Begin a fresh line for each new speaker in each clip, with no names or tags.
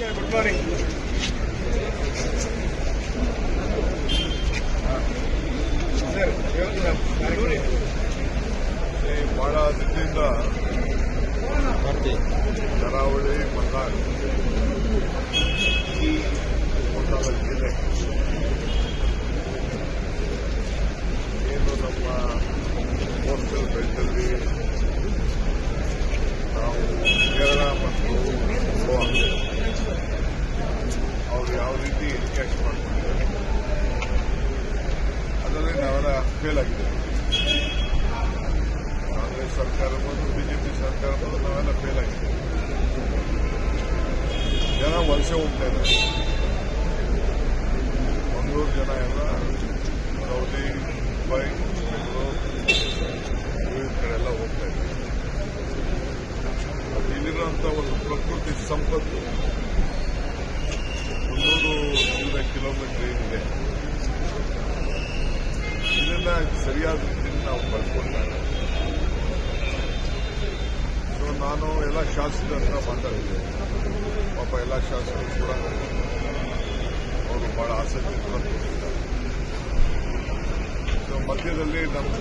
Good morning.
ಬಹಳ ದಿನದಿಂದ ಕರಾವಳಿ ಮಲೆನಾಡು ಜಿಲ್ಲೆ ಏನು ನಮ್ಮ ಕೋಸ್ಟಲ್ ಬೆಲ್ಟಲ್ಲಿ ನಾವು ಕೇರಳ ಮತ್ತು ಗೋವಾ ಅವರು ಯಾವ ರೀತಿ ಕ್ಯಾಶ್ ಮಾಡ್ಕೊಂಡಿದ್ದಾರೆ ಅದರಲ್ಲಿ ನಾವೆಲ್ಲ ಫೇಲ್ ಆಗಿದ್ದೇವೆ. ಕಾಂಗ್ರೆಸ್ ಸರ್ಕಾರ ಬಂದು ಬಿಜೆಪಿ ಸರ್ಕಾರ ಬಂದು ನಾವೆಲ್ಲ ಫೇಲ್ ಆಗಿದ್ದೇವೆ. ಜನ ವಲಸೆ ಹೋಗ್ತಾ ಇದ್ದಾರೆ. ಮಂಗಳೂರು ಜನ ಎಲ್ಲ ಸೌದಿ, ಮುಂಬೈ, ಬೆಂಗಳೂರು ಈ ಕಡೆ ಎಲ್ಲ ಹೋಗ್ತಾ ಇದ್ದಾರೆ. ಇಲ್ಲಿರುವಂತಹ ಒಂದು ಪ್ರಕೃತಿ ಸಂಪತ್ತು 300 ಕಿಲೋಮೀಟರ್ ಏನಿದೆ ಇದನ್ನ ಸರಿಯಾದ ರೀತಿಯಲ್ಲಿ ನಾವು ಬಳಸ್ಕೊಳ್ತಾರೆ. ಸೊ ನಾನು ಎಲ್ಲ ಶಾಸಕರ ಹತ್ರ ಮಾತಾಡಿದ್ದೆ. ಪಾಪ ಎಲ್ಲ ಶಾಸಕರು ಕೂಡ ಅವರು ಬಹಳ ಆಸಕ್ತಿ ಕೂಡ ತೋರಿಸಿದ್ದಾರೆ. ಸೊ ಮಧ್ಯದಲ್ಲಿ ನಮ್ಮ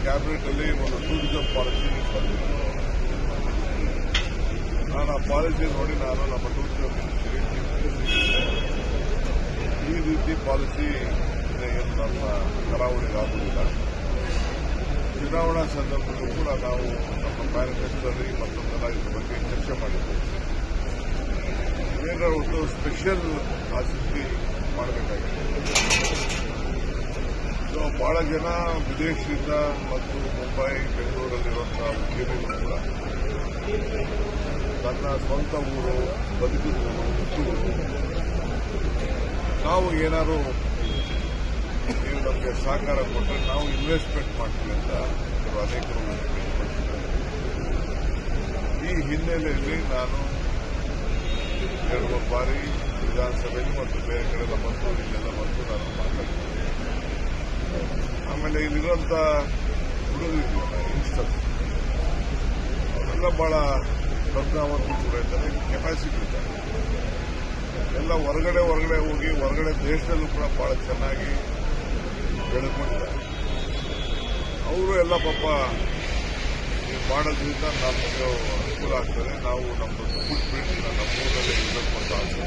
ಕ್ಯಾಬಿನೆಟ್ ಅಲ್ಲಿ ಒಂದು ಟೂರಿಸಂ ಪಾಲಿಸಿ ಬಂದಿತ್ತು. ನಾನು ಆ ಪಾಲಿಸಿ ನೋಡಿ ನಾನು ನಮ್ಮ ಟೂರಿಸಂ ಮಿನಿಸ್ಟ್ರಿಗೆ ಈ ರೀತಿ ಪಾಲಿಸಿ ಏನು ನಮ್ಮ ಕರಾವಳಿಗೆ ಆಗುವುದಿಲ್ಲ. ಚುನಾವಣಾ ಸಂದರ್ಭದಲ್ಲೂ ಕೂಡ ನಾವು ನಮ್ಮ ಮ್ಯಾನಿಫೆಸ್ಟೋದಲ್ಲಿ ಮತ್ತೊಂದೆಲ್ಲ ಇದ್ರ ಬಗ್ಗೆ ಚರ್ಚೆ ಮಾಡಿದ್ದೇವೆ. ಏನಾರ ಒಂದು ಸ್ಪೆಷಲ್ ಆಸಕ್ತಿ ಮಾಡಬೇಕಾಗಿದೆ. ಸೊ ಬಹಳ ಜನ ವಿದೇಶದಿಂದ ಮತ್ತು ಮುಂಬೈ, ಬೆಂಗಳೂರಲ್ಲಿರುವಂತಹ ಉದ್ಯಮಿಗಳು ಕೂಡ ತನ್ನ ಸ್ವಂತ ಊರು, ಬದುಕಿದೂರು, ಹುಟ್ಟೂರು ನಾವು ಏನಾದ್ರು ನೀವು ನಮಗೆ ಸಹಕಾರ ಕೊಟ್ಟರೆ ನಾವು ಇನ್ವೆಸ್ಟ್ಮೆಂಟ್ ಮಾಡ್ತೀವಿ ಅಂತ ಅನೇಕರು ವ್ಯಕ್ತಪಡಿಸಿದ್ದಾರೆ. ಈ ಹಿನ್ನೆಲೆಯಲ್ಲಿ ನಾನು 2-3 ಬಾರಿ ವಿಧಾನಸಭೆಯಲ್ಲಿ ಮತ್ತು ಬೇರೆ ಕಡೆಲ್ಲ ಬಂದು ಇಲ್ಲೆಲ್ಲ ಬಂದು ನಾನು ಮಾತಾಡ್ತೀನಿ. ಆಮೇಲೆ ಇಲ್ಲಿರುವಂಥ ಹುಡುಗರಿಲ್ಲ ಯಂಗ್ಸ್ಟರ್ಸ್ ಅವರೆಲ್ಲ ಬಹಳ ಪ್ರಜ್ಞಾವಂತರು ಕೂಡ ಇದ್ದಾರೆ, ಕೆಪಾಸಿಟಿ ಇದ್ದಾರೆ. ಎಲ್ಲ ಹೊರಗಡೆ ಹೋಗಿ ಹೊರಗಡೆ ದೇಶದಲ್ಲೂ ಕೂಡ ಬಹಳ ಚೆನ್ನಾಗಿ ಬೆಳೆದುಕೊಂಡಿದ್ದಾರೆ. ಅವರು ಎಲ್ಲ ಪಾಪ ಮಾಡೋದ್ರಿಂದ ನಮಗೆ ಅನುಕೂಲ ಆಗ್ತದೆ. ನಾವು ನಮ್ಮದು ಫುಡ್ ಪ್ರಿಂಟ್ ನಮ್ಮ ಊರಲ್ಲೇ ಇರಬೇಕು ಅಂತ ಆಸೆ.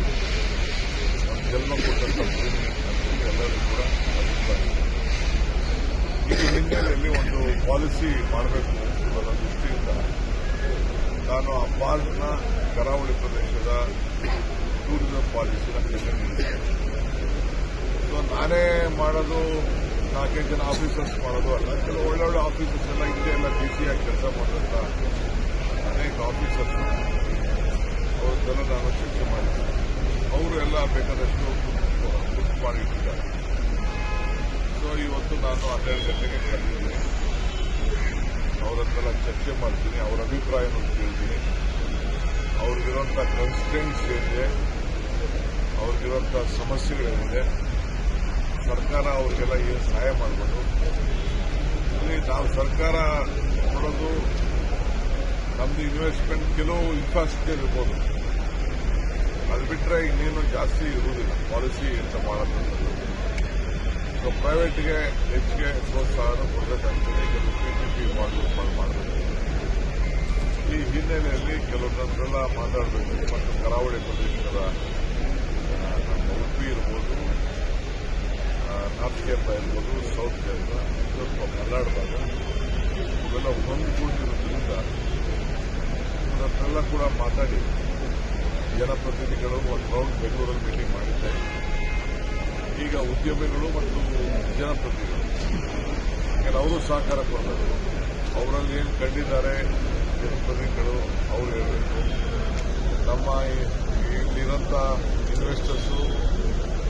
ನಮ್ಮ ಜನ್ಮ ಕೊಟ್ಟಂತ ಭೂಮಿ ಎಲ್ಲರೂ ಕೂಡ ಅಭಿಪ್ರಾಯ. ಈ ಹಿನ್ನೆಲೆಯಲ್ಲಿ ಒಂದು ಪಾಲಿಸಿ ಮಾಡಬೇಕು ಅನ್ನೋ ದೃಷ್ಟಿಯಿಂದ ನಾನು ಆ ಪಾರ್ಕ್ನ ಕರಾವಳಿ ಪ್ರದೇಶದ ಟೂರಿಸಂ ಪಾಲಿಸಿನ ನೀಡಿದ್ದೇನೆ. ಸೊ ನಾನೇ ಮಾಡೋದು, 4 ಜನ ಆಫೀಸರ್ಸ್ ಮಾಡೋದು ಅಲ್ಲ. ಕೆಲವು ಒಳ್ಳೊಳ್ಳೆ ಆಫೀಸರ್ಸ್ ಎಲ್ಲ ಹಿಂದೆ ಎಲ್ಲ ಬಿಸಿಯಾಗಿ ಕೆಲಸ ಮಾಡಿದಂಥ ಅನೇಕ ಆಫೀಸರ್ಸ್ ಅವ್ರದ್ದೆಲ್ಲ ನಾನು ಚರ್ಚೆ ಮಾಡಿದ್ದೆ. ಅವರು ಎಲ್ಲ ಬೇಕಾದಷ್ಟು ಬುಕ್ ಮಾಡಿಟ್ಟಿದ್ದಾರೆ. ಸೊ ಇವತ್ತು ನಾನು 12 ಗಂಟೆಗೆ ಕರೆದಿದ್ದೀನಿ. ಅವ್ರ ಹತ್ರೆಲ್ಲ ಚರ್ಚೆ ಮಾಡ್ತೀನಿ, ಅವರ ಅಭಿಪ್ರಾಯವನ್ನು ಕೇಳ್ತೀನಿ. ಅವ್ರಿಗಿರುವಂಥ ಕನ್ಸ್ಟೆಂಟ್ಸ್ ಏನಿದೆ, ಅವ್ರಿಗಿರುವಂಥ ಸಮಸ್ಯೆಗಳೇನಿದೆ, ಸರ್ಕಾರ ಅವ್ರಿಗೆಲ್ಲ ಏನು ಸಹಾಯ ಮಾಡಬಹುದು. ಇಲ್ಲಿ ನಾವು ಸರ್ಕಾರ ಕೊಡೋದು ನಮ್ದು ಇನ್ವೆಸ್ಟ್ಮೆಂಟ್ ಕೆಲವು ಇನ್ಫ್ರಾಸ್ಟ್ರಕ್ಚರ್ ಇರ್ಬೋದು, ಅದು ಬಿಟ್ಟರೆ ಇನ್ನೇನು ಜಾಸ್ತಿ ಇರುವುದಿಲ್ಲ ಪಾಲಿಸಿ ಅಂತ ಮಾಡೋದು. ಸೊ ಪ್ರೈವೇಟ್ಗೆ ಹೆಚ್ಚಿಗೆ ಪ್ರೋತ್ಸಾಹ ಕೊಡಬೇಕಾಗ್ತದೆ. ಕೆಲವು PPP ಮಾಡಬೇಕು. ಈ ಹಿನ್ನೆಲೆಯಲ್ಲಿ ಕೆಲವೊಂದನ್ನೆಲ್ಲ ಮಾತಾಡಬೇಕು. ಮತ್ತು ಕರಾವಳಿ ಪ್ರದೇಶದ ನಮ್ಮ ಉಡುಪಿ ಇರ್ಬೋದು, ನಾರ್ತ್ ಕೇರಳ ಇರ್ಬೋದು, ಸೌತ್ ಕೇರಳ, ಸ್ವಲ್ಪ ಮಲೆನಾಡು ಭಾಗ ಇವೆಲ್ಲ ಹೊಂದಿಕೊಂಡಿರೋದ್ರಿಂದ ಇವರನ್ನೆಲ್ಲ ಕೂಡ ಮಾತಾಡಿ ಜನಪ್ರತಿನಿಧಿಗಳು ಒಂದು ರೌಂಡ್ ಬೆಂಗಳೂರಲ್ಲಿ ಮೀಟಿಂಗ್ ಮಾಡಿದ್ದೆ. ಈಗ ಉದ್ಯಮಿಗಳು ಮತ್ತು ಜನಪ್ರತಿನಿಧಿಗಳು ಅವರು ಸಹಕಾರ ಕೊಡಬೇಕು. ಅವರಲ್ಲಿ ಏನು ಕಂಡಿದ್ದಾರೆ ಜನಪ್ರತಿನಿಧಿಗಳು ಅವರು ಹೇಳಬೇಕು. ನಮ್ಮ ಇಲ್ಲಿರೋಂಥ ಇನ್ವೆಸ್ಟರ್ಸು,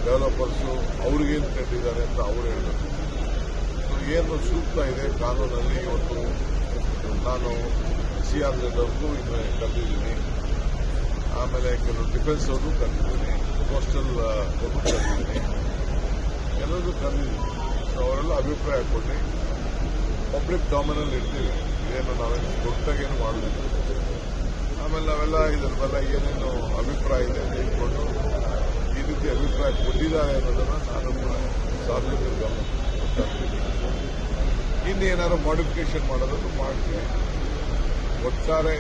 ಡೆವಲಪರ್ಸು ಅವ್ರಿಗೇನು ಕಂಡಿದ್ದಾರೆ ಅಂತ ಅವರು ಹೇಳಬೇಕು. ಸೊ ಏನು ಸೂಕ್ತ ಇದೆ ಕಾನೂನಲ್ಲಿ ಇವತ್ತು ನಾನು CRZ ಅವ್ರಿಗೂ ಕರೆದಿದ್ದೀನಿ. ಆಮೇಲೆ ಕೆಲವು ಡಿಫೆನ್ಸ್ ಅವ್ರಿಗೂ ಕರೆದಿದ್ದೀನಿ, ಕೋಸ್ಟಲ್ ಅವ್ರಿಗೂ ಕರೆದಿದ್ದೀನಿ, ಎಲ್ಲರಿಗೂ ಕರೆದಿದ್ದೀನಿ. ಸೊ ಅವರೆಲ್ಲ ಅಭಿಪ್ರಾಯ ಕೊಟ್ಟು ಪಬ್ಲಿಕ್ ಡಾಮಿನಲ್ಲಿ ಇರ್ತೀವಿ. ಇದೇನು ನಾವೇನು ದೊಡ್ಡಾಗೇನು ಮಾಡೋದಿಲ್ಲ. ಆಮೇಲೆ ನಾವೆಲ್ಲ ಇದರ ಮೇಲೆ ಏನೇನು ಅಭಿಪ್ರಾಯ ಇದೆ ಅಂತ ಇಟ್ಕೊಂಡು ಹಿಡಿದಾರೆ ಅನ್ನೋದನ್ನು ನಾನು ಕೂಡ ಸಾರ್ವಜನಿಕ ಗಮನಕ್ಕೆ ತರ್ತೀನಿ. ಇನ್ನೇನಾದ್ರು ಮಾಡಿಫಿಕೇಶನ್ ಮಾಡೋದನ್ನು ಮಾಡ್ತೀವಿ. ಒಟ್ಟಾರೆ